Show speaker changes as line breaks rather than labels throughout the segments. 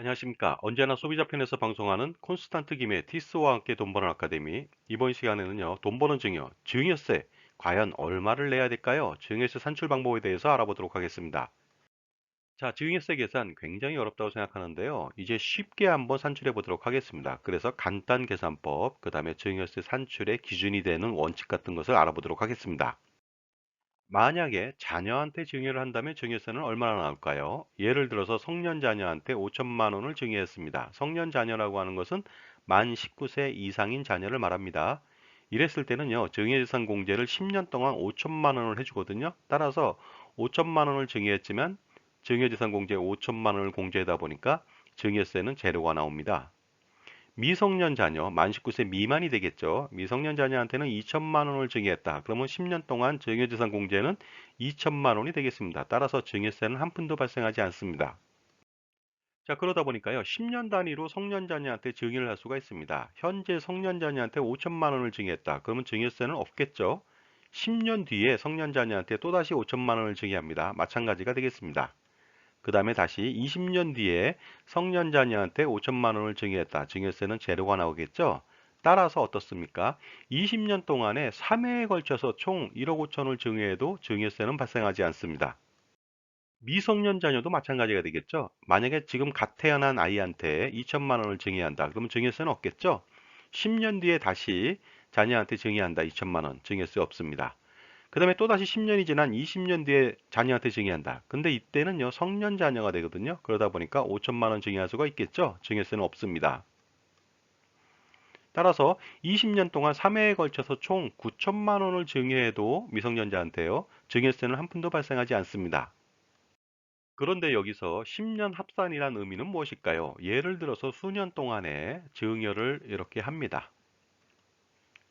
안녕하십니까. 언제나 소비자 편에서 방송하는 콘스탄트 김의 티스와 함께 돈 버는 아카데미. 이번 시간에는요, 돈 버는 증여, 증여세, 과연 얼마를 내야 될까요? 증여세 산출 방법에 대해서 알아보도록 하겠습니다. 자, 증여세 계산 굉장히 어렵다고 생각하는데요. 이제 쉽게 한번 산출해 보도록 하겠습니다. 그래서 간단 계산법, 그 다음에 증여세 산출의 기준이 되는 원칙 같은 것을 알아보도록 하겠습니다. 만약에 자녀한테 증여를 한다면 증여세는 얼마나 나올까요? 예를 들어서 성년 자녀한테 5천만 원을 증여했습니다. 성년 자녀라고 하는 것은 만 19세 이상인 자녀를 말합니다. 이랬을 때는요, 증여재산 공제를 10년 동안 5천만 원을 해주거든요. 따라서 5천만 원을 증여했지만 증여재산 공제 5천만 원을 공제하다 보니까 증여세는 제로가 나옵니다. 미성년 자녀, 만 19세 미만이 되겠죠. 미성년 자녀한테는 2천만 원을 증여했다. 그러면 10년 동안 증여재산 공제는 2천만 원이 되겠습니다. 따라서 증여세는 한 푼도 발생하지 않습니다. 자, 그러다 보니까요, 10년 단위로 성년 자녀한테 증여를 할 수가 있습니다. 현재 성년 자녀한테 5천만 원을 증여했다. 그러면 증여세는 없겠죠. 10년 뒤에 성년 자녀한테 또다시 5천만 원을 증여합니다. 마찬가지가 되겠습니다. 그 다음에 다시 20년 뒤에 성년 자녀한테 5천만 원을 증여했다. 증여세는 제로가 나오겠죠? 따라서 어떻습니까? 20년 동안에 3회에 걸쳐서 총 1억 5천을 증여해도 증여세는 발생하지 않습니다. 미성년 자녀도 마찬가지가 되겠죠? 만약에 지금 갓 태어난 아이한테 2천만 원을 증여한다. 그러면 증여세는 없겠죠? 10년 뒤에 다시 자녀한테 증여한다. 2천만 원. 증여세 없습니다. 그 다음에 또다시 10년이 지난 20년 뒤에 자녀한테 증여한다. 근데 이때는요, 성년 자녀가 되거든요. 그러다 보니까 5천만 원 증여할 수가 있겠죠? 증여세는 없습니다. 따라서 20년 동안 3회에 걸쳐서 총 9천만 원을 증여해도 미성년자한테요, 증여세는 한 푼도 발생하지 않습니다. 그런데 여기서 10년 합산이란 의미는 무엇일까요? 예를 들어서 수년 동안에 증여를 이렇게 합니다.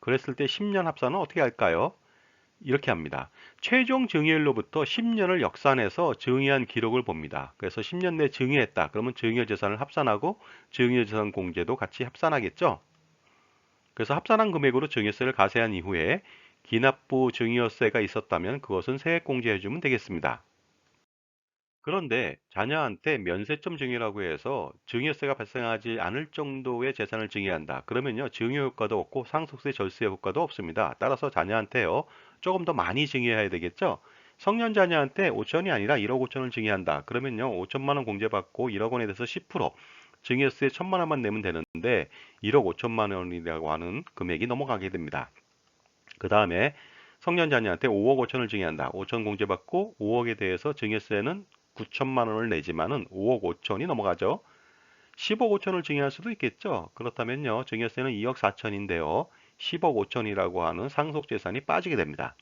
그랬을 때 10년 합산은 어떻게 할까요? 이렇게 합니다. 최종 증여일로부터 10년을 역산해서 증여한 기록을 봅니다. 그래서 10년 내 증여했다. 그러면 증여재산을 합산하고 증여재산 공제도 같이 합산하겠죠. 그래서 합산한 금액으로 증여세를 가세한 이후에 기납부 증여세가 있었다면 그것은 세액공제해주면 되겠습니다. 그런데 자녀한테 면세점 증여라고 해서 증여세가 발생하지 않을 정도의 재산을 증여한다. 그러면요, 증여 효과도 없고 상속세 절세 효과도 없습니다. 따라서 자녀한테요, 조금 더 많이 증여해야 되겠죠? 성년 자녀한테 5천이 아니라 1억 5천을 증여한다. 그러면요, 5천만 원 공제받고 1억 원에 대해서 10%, 증여세 1천만 원만 내면 되는데 1억 5천만 원이라고 하는 금액이 넘어가게 됩니다. 그 다음에 성년 자녀한테 5억 5천을 증여한다. 5천 공제받고 5억에 대해서 증여세는 9천만 원을 내지만은 5억 5천이 넘어가죠. 10억 5천을 증여할 수도 있겠죠. 그렇다면요, 증여세는 2억 4천인데요. 10억 5천이라고 하는 상속재산이 빠지게 됩니다.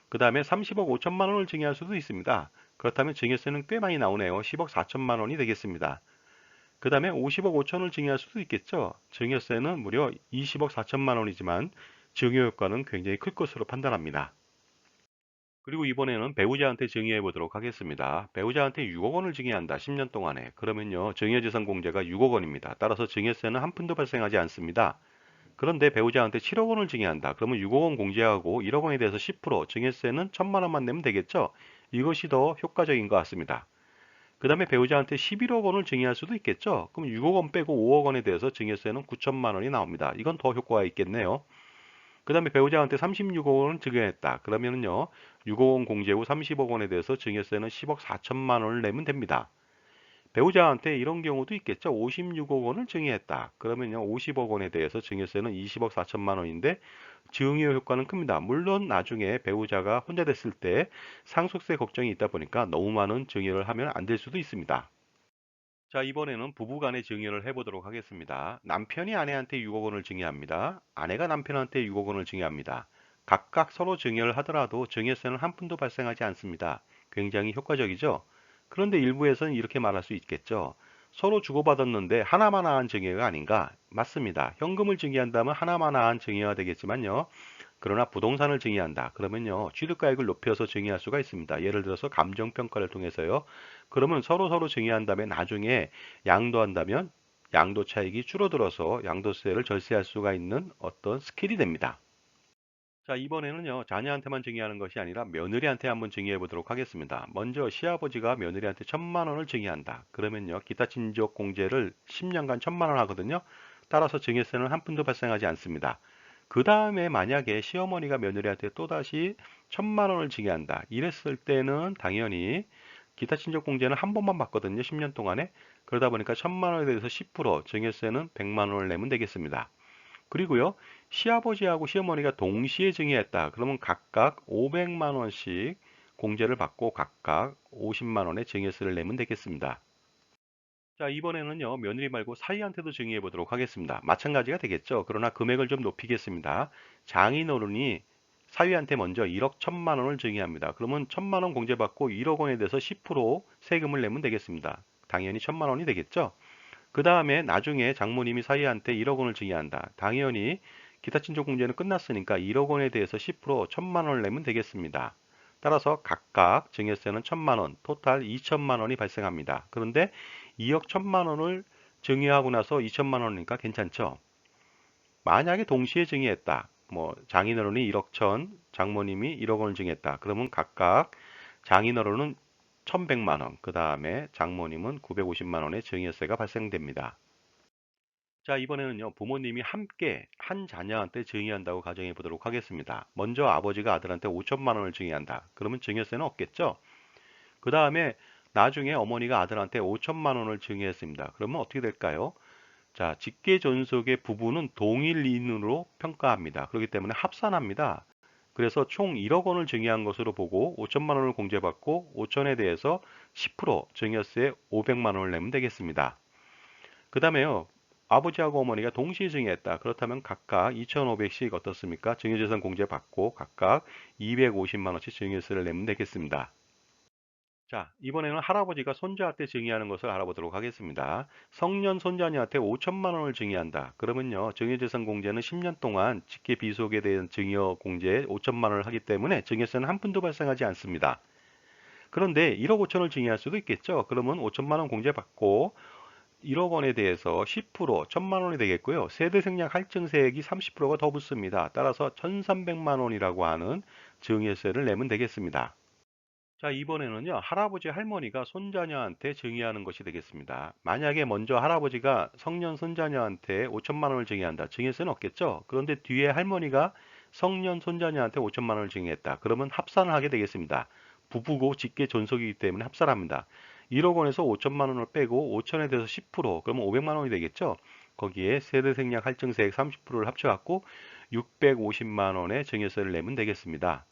그 다음에 30억 5천만 원을 증여할 수도 있습니다. 그렇다면 증여세는 꽤 많이 나오네요. 10억 4천만 원이 되겠습니다. 그 다음에 50억 5천을 증여할 수도 있겠죠. 증여세는 무려 20억 4천만 원이지만 증여 효과는 굉장히 클 것으로 판단합니다. 그리고 이번에는 배우자한테 증여해 보도록 하겠습니다. 배우자한테 6억 원을 증여한다. 10년 동안에. 그러면요, 증여재산 공제가 6억 원입니다. 따라서 증여세는 한 푼도 발생하지 않습니다. 그런데 배우자한테 7억 원을 증여한다. 그러면 6억 원 공제하고 1억 원에 대해서 10%, 증여세는 1천만 원만 내면 되겠죠? 이것이 더 효과적인 것 같습니다. 그 다음에 배우자한테 11억 원을 증여할 수도 있겠죠? 그럼 6억 원 빼고 5억 원에 대해서 증여세는 9천만 원이 나옵니다. 이건 더 효과가 있겠네요. 그 다음에 배우자한테 36억 원을 증여했다. 그러면은요, 6억 원 공제 후 30억 원에 대해서 증여세는 10억 4천만 원을 내면 됩니다. 배우자한테 이런 경우도 있겠죠. 56억 원을 증여했다. 그러면요, 50억 원에 대해서 증여세는 20억 4천만 원인데 증여 효과는 큽니다. 물론 나중에 배우자가 혼자 됐을 때 상속세 걱정이 있다 보니까 너무 많은 증여를 하면 안 될 수도 있습니다. 자, 이번에는 부부간의 증여를 해보도록 하겠습니다. 남편이 아내한테 6억 원을 증여합니다. 아내가 남편한테 6억 원을 증여합니다. 각각 서로 증여를 하더라도 증여세는 한 푼도 발생하지 않습니다. 굉장히 효과적이죠? 그런데 일부에서는 이렇게 말할 수 있겠죠. 서로 주고받았는데 하나만한 증여가 아닌가? 맞습니다. 현금을 증여한다면 하나만한 증여가 되겠지만요. 그러나 부동산을 증여한다. 그러면요, 취득가액을 높여서 증여할 수가 있습니다. 예를 들어서 감정평가를 통해서요. 그러면 서로 증여한 다음에 나중에 양도한다면 양도 차익이 줄어들어서 양도세를 절세할 수가 있는 어떤 스킬이 됩니다. 자, 이번에는요, 자녀한테만 증여하는 것이 아니라 며느리한테 한번 증여해 보도록 하겠습니다. 먼저 시아버지가 며느리한테 1,000만 원을 증여한다. 그러면요, 기타 친족 공제를 10년간 1,000만 원 하거든요. 따라서 증여세는 한 푼도 발생하지 않습니다. 그 다음에 만약에 시어머니가 며느리한테 또다시 1,000만 원을 증여한다. 이랬을 때는 당연히 기타 친족 공제는 한 번만 받거든요. 10년 동안에. 그러다 보니까 1,000만 원에 대해서 10% 증여세는 100만 원을 내면 되겠습니다. 그리고요, 시아버지하고 시어머니가 동시에 증여했다. 그러면 각각 500만 원씩 공제를 받고 각각 50만 원의 증여세를 내면 되겠습니다. 자, 이번에는요, 며느리 말고 사위한테도 증여해 보도록 하겠습니다. 마찬가지가 되겠죠. 그러나 금액을 좀 높이겠습니다. 장인어른이 사위한테 먼저 1억 1천만 원을 증여합니다. 그러면 1천만 원 공제받고 1억 원에 대해서 10% 세금을 내면 되겠습니다. 당연히 1천만 원이 되겠죠. 그 다음에 나중에 장모님이 사위한테 1억 원을 증여한다. 당연히 기타 친족 공제는 끝났으니까 1억 원에 대해서 10% 1천만 원을 내면 되겠습니다. 따라서 각각 증여세는 1천만 원, 토탈 2천만 원이 발생합니다. 그런데 2억 1천만 원을 증여하고 나서 2천만 원이니까 괜찮죠? 만약에 동시에 증여했다. 뭐 장인어른이 1억 천, 장모님이 1억 원을 증여했다. 그러면 각각 장인어른은 1,100만 원, 그 다음에 장모님은 950만 원의 증여세가 발생됩니다. 자, 이번에는요, 부모님이 함께 한 자녀한테 증여한다고 가정해 보도록 하겠습니다. 먼저 아버지가 아들한테 5천만 원을 증여한다. 그러면 증여세는 없겠죠? 그 다음에 나중에 어머니가 아들한테 5천만 원을 증여했습니다. 그러면 어떻게 될까요? 자, 직계존속의 부부는 동일인으로 평가합니다. 그렇기 때문에 합산합니다. 그래서 총 1억 원을 증여한 것으로 보고 5천만 원을 공제받고 5천에 대해서 10% 증여세 500만 원을 내면 되겠습니다. 그 다음에요. 아버지하고 어머니가 동시에 증여했다. 그렇다면 각각 2,500씩 어떻습니까? 증여재산 공제받고 각각 250만 원씩 증여세를 내면 되겠습니다. 자, 이번에는 할아버지가 손자한테 증여하는 것을 알아보도록 하겠습니다. 성년 손자녀한테 5천만 원을 증여한다. 그러면요, 증여재산 공제는 10년 동안 직계 비속에 대한 증여 공제 5천만 원을 하기 때문에 증여세는 한 푼도 발생하지 않습니다. 그런데 1억 5천을 증여할 수도 있겠죠. 그러면 5천만 원 공제받고 1억 원에 대해서 10% 1천만 원이 되겠고요. 세대 생략 할증세액이 30%가 더 붙습니다. 따라서 1,300만 원이라고 하는 증여세를 내면 되겠습니다. 자, 이번에는요, 할아버지, 할머니가 손자녀한테 증여하는 것이 되겠습니다. 만약에 먼저 할아버지가 성년 손자녀한테 5천만 원을 증여한다. 증여세는 없겠죠? 그런데 뒤에 할머니가 성년 손자녀한테 5천만 원을 증여했다. 그러면 합산을 하게 되겠습니다. 부부고 직계 존속이기 때문에 합산합니다. 1억 원에서 5천만 원을 빼고 5천에 대해서 10%, 그러면 500만 원이 되겠죠? 거기에 세대 생략 할증세액 30%를 합쳐갖고 650만 원의 증여세를 내면 되겠습니다.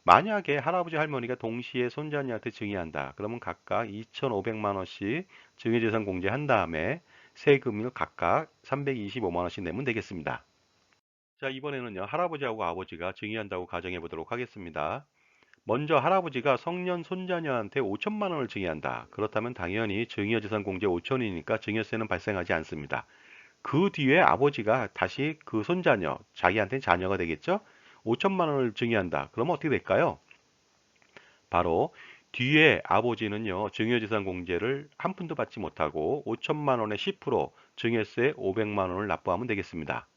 만약에 할아버지 할머니가 동시에 손자녀한테 증여한다. 그러면 각각 2,500만 원씩 증여재산 공제한 다음에 세금을 각각 325만 원씩 내면 되겠습니다. 자, 이번에는요, 할아버지하고 아버지가 증여한다고 가정해 보도록 하겠습니다. 먼저 할아버지가 성년 손자녀한테 5천만 원을 증여한다. 그렇다면 당연히 증여재산 공제 5천이니까 증여세는 발생하지 않습니다. 그 뒤에 아버지가 다시 그 손자녀, 자기한테는 자녀가 되겠죠? 5천만 원을 증여한다. 그러면 어떻게 될까요? 바로 뒤에 아버지는요, 증여재산 공제를 한 푼도 받지 못하고 5천만 원의 10% 증여세 500만 원을 납부하면 되겠습니다.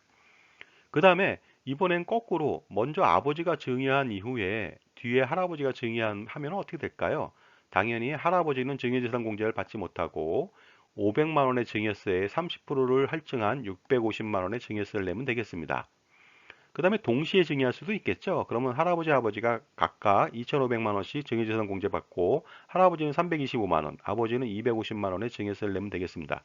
그 다음에 이번엔 거꾸로 먼저 아버지가 증여한 이후에 뒤에 할아버지가 증여하면 어떻게 될까요? 당연히 할아버지는 증여재산 공제를 받지 못하고 500만 원의 증여세에 30%를 할증한 650만 원의 증여세를 내면 되겠습니다. 그 다음에 동시에 증여할 수도 있겠죠. 그러면 할아버지, 아버지가 각각 2,500만 원씩 증여재산 공제받고 할아버지는 325만 원, 아버지는 250만 원의 증여세를 내면 되겠습니다.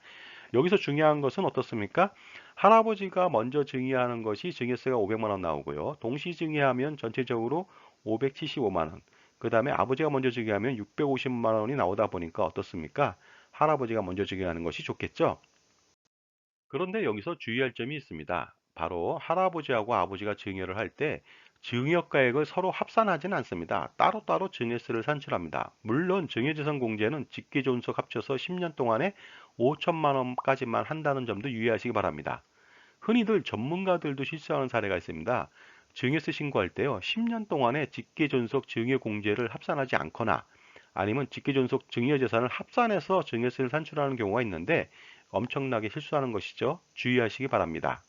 여기서 중요한 것은 어떻습니까? 할아버지가 먼저 증여하는 것이 증여세가 500만 원 나오고요. 동시 증여하면 전체적으로 575만 원. 그 다음에 아버지가 먼저 증여하면 650만 원이 나오다 보니까 어떻습니까? 할아버지가 먼저 증여하는 것이 좋겠죠. 그런데 여기서 주의할 점이 있습니다. 바로 할아버지하고 아버지가 증여를 할 때 증여가액을 서로 합산하지는 않습니다. 따로따로 증여세를 산출합니다. 물론 증여재산 공제는 직계존속 합쳐서 10년 동안에 5천만 원까지만 한다는 점도 유의하시기 바랍니다. 흔히들 전문가들도 실수하는 사례가 있습니다. 증여세 신고할 때요, 10년 동안에 직계존속 증여공제를 합산하지 않거나 아니면 직계존속 증여재산을 합산해서 증여세를 산출하는 경우가 있는데 엄청나게 실수하는 것이죠. 주의하시기 바랍니다.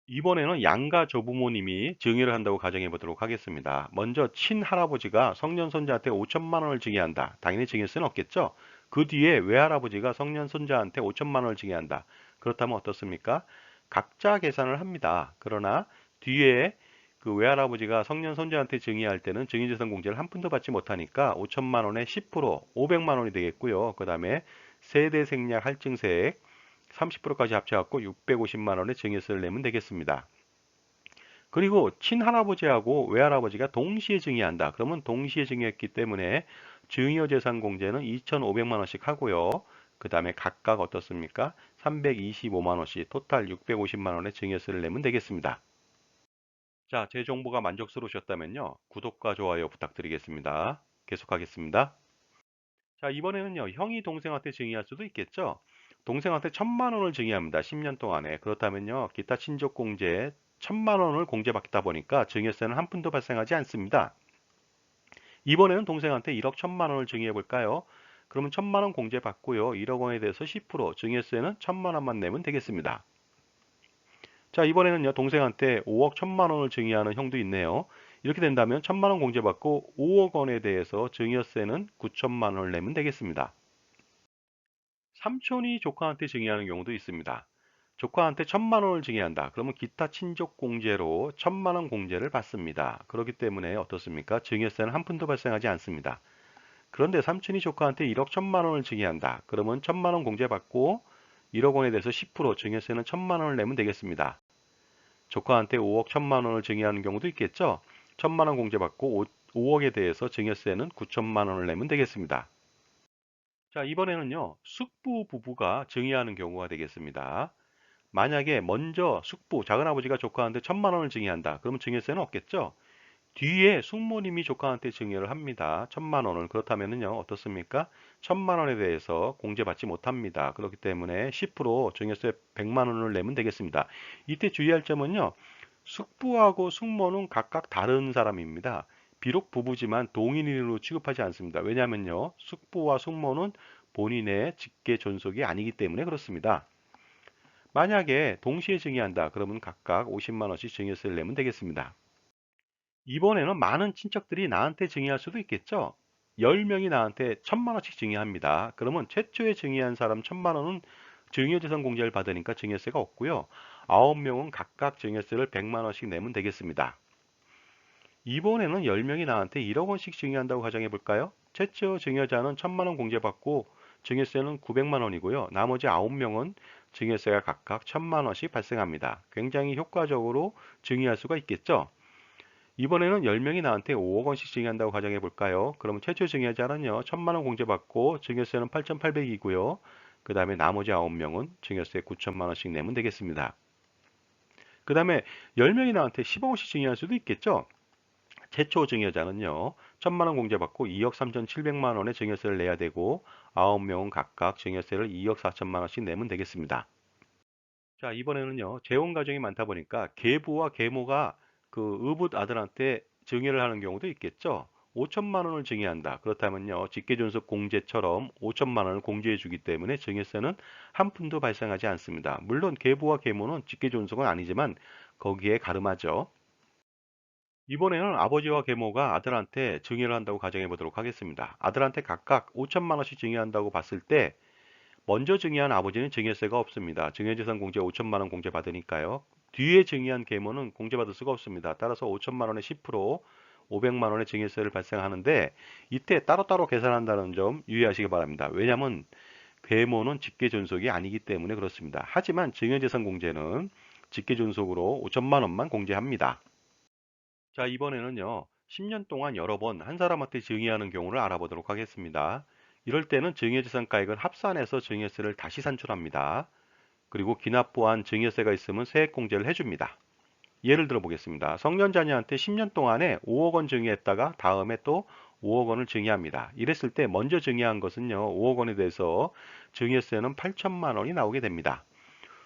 이번에는 양가 조부모님이 증여를 한다고 가정해 보도록 하겠습니다. 먼저 친할아버지가 성년 손자한테 5천만 원을 증여한다. 당연히 증여세는 없겠죠? 그 뒤에 외할아버지가 성년 손자한테 5천만 원을 증여한다. 그렇다면 어떻습니까? 각자 계산을 합니다. 그러나 뒤에 그 외할아버지가 성년 손자한테 증여할 때는 증여재산 공제를 한 푼도 받지 못하니까 5천만 원에 10%, 500만 원이 되겠고요. 그 다음에 세대 생략 할증세액 30%까지 합쳐갖고 650만 원의 증여세를 내면 되겠습니다. 그리고 친할아버지하고 외할아버지가 동시에 증여한다. 그러면 동시에 증여했기 때문에 증여재산 공제는 2,500만 원씩 하고요. 그 다음에 각각 어떻습니까? 325만 원씩 토탈 650만 원의 증여세를 내면 되겠습니다. 자, 제 정보가 만족스러우셨다면요. 구독과 좋아요 부탁드리겠습니다. 계속하겠습니다. 자, 이번에는요, 형이 동생한테 증여할 수도 있겠죠? 동생한테 1,000만 원을 증여합니다. 10년 동안에. 그렇다면요, 기타 친족 공제 1,000만 원을 공제받다 보니까 증여세는 한 푼도 발생하지 않습니다. 이번에는 동생한테 1억 1,000만 원을 증여해 볼까요? 그러면 1,000만 원 공제받고요. 1억 원에 대해서 10% 증여세는 1,000만 원만 내면 되겠습니다. 자, 이번에는요, 동생한테 5억 1,000만 원을 증여하는 형도 있네요. 이렇게 된다면 1,000만 원 공제받고 5억 원에 대해서 증여세는 9천만 원을 내면 되겠습니다. 삼촌이 조카한테 증여하는 경우도 있습니다. 조카한테 1,000만 원을 증여한다. 그러면 기타 친족 공제로 1,000만 원 공제를 받습니다. 그렇기 때문에 어떻습니까? 증여세는 한 푼도 발생하지 않습니다. 그런데 삼촌이 조카한테 1억 1,000만 원을 증여한다. 그러면 1,000만 원 공제받고 1억 원에 대해서 10% 증여세는 1,000만 원을 내면 되겠습니다. 조카한테 5억 1,000만 원을 증여하는 경우도 있겠죠. 1,000만 원 공제받고 5억에 대해서 증여세는 9천만 원을 내면 되겠습니다. 자, 이번에는요, 숙부 부부가 증여하는 경우가 되겠습니다. 만약에 먼저 숙부, 작은아버지가 조카한테 1,000만 원을 증여한다. 그러면 증여세는 없겠죠? 뒤에 숙모님이 조카한테 증여를 합니다. 1,000만 원을. 그렇다면요, 어떻습니까? 1,000만 원에 대해서 공제받지 못합니다. 그렇기 때문에 10% 증여세 100만 원을 내면 되겠습니다. 이때 주의할 점은요, 숙부하고 숙모는 각각 다른 사람입니다. 비록 부부지만 동일인으로 취급하지 않습니다. 왜냐하면요, 숙부와 숙모는 본인의 직계 존속이 아니기 때문에 그렇습니다. 만약에 동시에 증여한다, 그러면 각각 50만 원씩 증여세를 내면 되겠습니다. 이번에는 많은 친척들이 나한테 증여할 수도 있겠죠? 10명이 나한테 1,000만 원씩 증여합니다. 그러면 최초에 증여한 사람 1,000만 원은 증여재산 공제를 받으니까 증여세가 없고요. 9명은 각각 증여세를 100만 원씩 내면 되겠습니다. 이번에는 10명이 나한테 1억 원씩 증여한다고 가정해 볼까요? 최초 증여자는 1,000만 원 공제받고 증여세는 900만 원이고요. 나머지 9명은 증여세가 각각 1,000만 원씩 발생합니다. 굉장히 효과적으로 증여할 수가 있겠죠? 이번에는 10명이 나한테 5억 원씩 증여한다고 가정해 볼까요? 그러면 최초 증여자는요, 1,000만 원 공제받고 증여세는 8,800이고요. 그 다음에 나머지 9명은 증여세 9천만 원씩 내면 되겠습니다. 그 다음에 10명이 나한테 10억 원씩 증여할 수도 있겠죠? 최초 증여자는요, 1,000만 원 공제받고 2억 3,700만 원의 증여세를 내야 되고, 9명은 각각 증여세를 2억 4천만 원씩 내면 되겠습니다. 자, 이번에는요, 재혼 가정이 많다 보니까 계부와 계모가 그 의붓 아들한테 증여를 하는 경우도 있겠죠. 5천만 원을 증여한다. 그렇다면요, 직계존속 공제처럼 5천만 원을 공제해 주기 때문에 증여세는 한 푼도 발생하지 않습니다. 물론 계부와 계모는 직계존속은 아니지만 거기에 가름하죠. 이번에는 아버지와 계모가 아들한테 증여를 한다고 가정해 보도록 하겠습니다. 아들한테 각각 5천만 원씩 증여한다고 봤을 때 먼저 증여한 아버지는 증여세가 없습니다. 증여재산 공제 5천만 원 공제받으니까요. 뒤에 증여한 계모는 공제받을 수가 없습니다. 따라서 5천만 원의 10%, 500만 원의 증여세를 발생하는데 이때 따로따로 계산한다는 점 유의하시기 바랍니다. 왜냐하면 계모는 직계존속이 아니기 때문에 그렇습니다. 하지만 증여재산 공제는 직계존속으로 5천만 원만 공제합니다. 자, 이번에는요, 10년 동안 여러 번 한 사람한테 증여하는 경우를 알아보도록 하겠습니다. 이럴 때는 증여재산가액을 합산해서 증여세를 다시 산출합니다. 그리고 기납부한 증여세가 있으면 세액공제를 해줍니다. 예를 들어 보겠습니다. 성년자녀한테 10년 동안에 5억 원 증여했다가 다음에 또 5억 원을 증여합니다. 이랬을 때 먼저 증여한 것은요, 5억 원에 대해서 증여세는 8천만 원이 나오게 됩니다.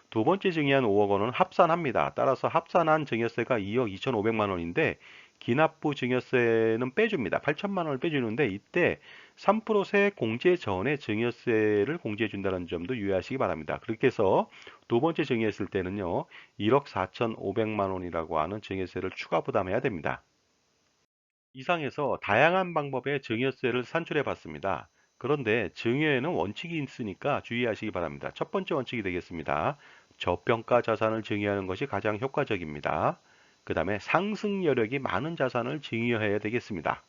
두 번째 증여한 5억 원은 합산합니다. 따라서 합산한 증여세가 2억 2,500만 원인데 기납부 증여세는 빼줍니다. 8천만 원을 빼주는데 이때 3% 세액 공제 전에 증여세를 공제해 준다는 점도 유의하시기 바랍니다. 그렇게 해서 두 번째 증여했을 때는요. 1억 4,500만 원이라고 하는 증여세를 추가 부담해야 됩니다. 이상해서 다양한 방법의 증여세를 산출해 봤습니다. 그런데 증여에는 원칙이 있으니까 주의하시기 바랍니다. 첫 번째 원칙이 되겠습니다. 저평가 자산을 증여하는 것이 가장 효과적입니다. 그 다음에 상승 여력이 많은 자산을 증여해야 되겠습니다.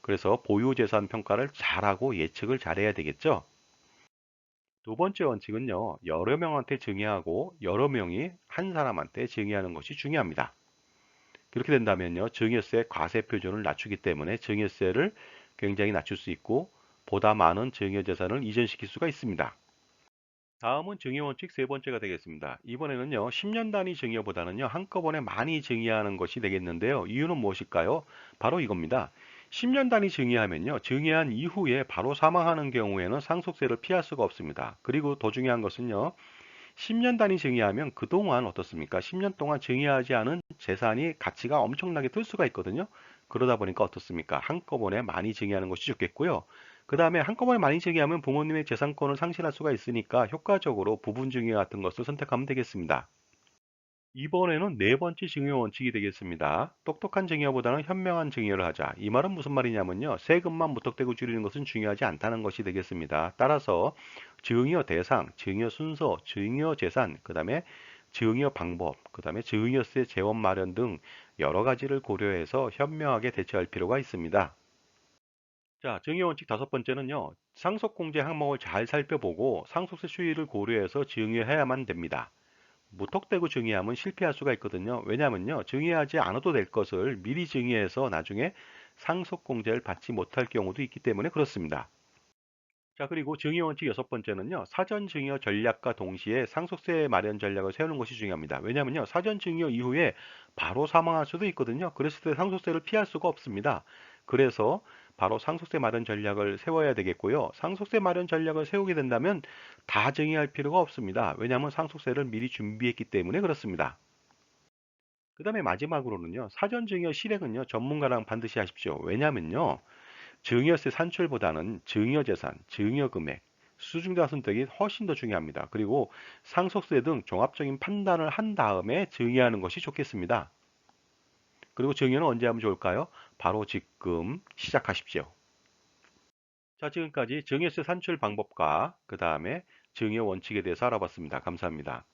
그래서 보유재산 평가를 잘하고 예측을 잘해야 되겠죠. 두 번째 원칙은요. 여러 명한테 증여하고 여러 명이 한 사람한테 증여하는 것이 중요합니다. 그렇게 된다면요. 증여세 과세 표준을 낮추기 때문에 증여세를 굉장히 낮출 수 있고 보다 많은 증여재산을 이전시킬 수가 있습니다. 다음은 증여원칙 세 번째가 되겠습니다. 이번에는요. 10년 단위 증여보다는요. 한꺼번에 많이 증여하는 것이 되겠는데요. 이유는 무엇일까요? 바로 이겁니다. 10년 단위 증여하면요. 증여한 이후에 바로 사망하는 경우에는 상속세를 피할 수가 없습니다. 그리고 더 중요한 것은요. 10년 단위 증여하면 그동안 어떻습니까? 10년 동안 증여하지 않은 재산이 가치가 엄청나게 뜰 수가 있거든요. 그러다 보니까 어떻습니까? 한꺼번에 많이 증여하는 것이 좋겠고요. 그 다음에 한꺼번에 많이 증여하면 부모님의 재산권을 상실할 수가 있으니까 효과적으로 부분 증여 같은 것을 선택하면 되겠습니다. 이번에는 네 번째 증여 원칙이 되겠습니다. 똑똑한 증여보다는 현명한 증여를 하자. 이 말은 무슨 말이냐면요. 세금만 무턱대고 줄이는 것은 중요하지 않다는 것이 되겠습니다. 따라서 증여 대상, 증여 순서, 증여 재산, 그 다음에 증여 방법, 그 다음에 증여세 재원 마련 등 여러 가지를 고려해서 현명하게 대처할 필요가 있습니다. 자, 증여 원칙 다섯 번째는요. 상속공제 항목을 잘 살펴보고 상속세 추이를 고려해서 증여해야만 됩니다. 무턱대고 증여하면 실패할 수가 있거든요. 왜냐하면요. 증여하지 않아도 될 것을 미리 증여해서 나중에 상속공제를 받지 못할 경우도 있기 때문에 그렇습니다. 자, 그리고 증여 원칙 여섯 번째는요. 사전 증여 전략과 동시에 상속세 마련 전략을 세우는 것이 중요합니다. 왜냐하면요. 사전 증여 이후에 바로 사망할 수도 있거든요. 그랬을 때 상속세를 피할 수가 없습니다. 그래서 바로 상속세 마련 전략을 세워야 되겠고요. 상속세 마련 전략을 세우게 된다면 다 증여할 필요가 없습니다. 왜냐하면 상속세를 미리 준비했기 때문에 그렇습니다. 그 다음에 마지막으로는요. 사전 증여 실행은요. 전문가랑 반드시 하십시오. 왜냐하면요. 증여세 산출보다는 증여재산, 증여금액, 수중자 선택이 훨씬 더 중요합니다. 그리고 상속세 등 종합적인 판단을 한 다음에 증여하는 것이 좋겠습니다. 그리고 증여는 언제 하면 좋을까요? 바로 지금 시작하십시오. 자, 지금까지 증여세 산출 방법과 그 다음에 증여 원칙에 대해서 알아봤습니다. 감사합니다.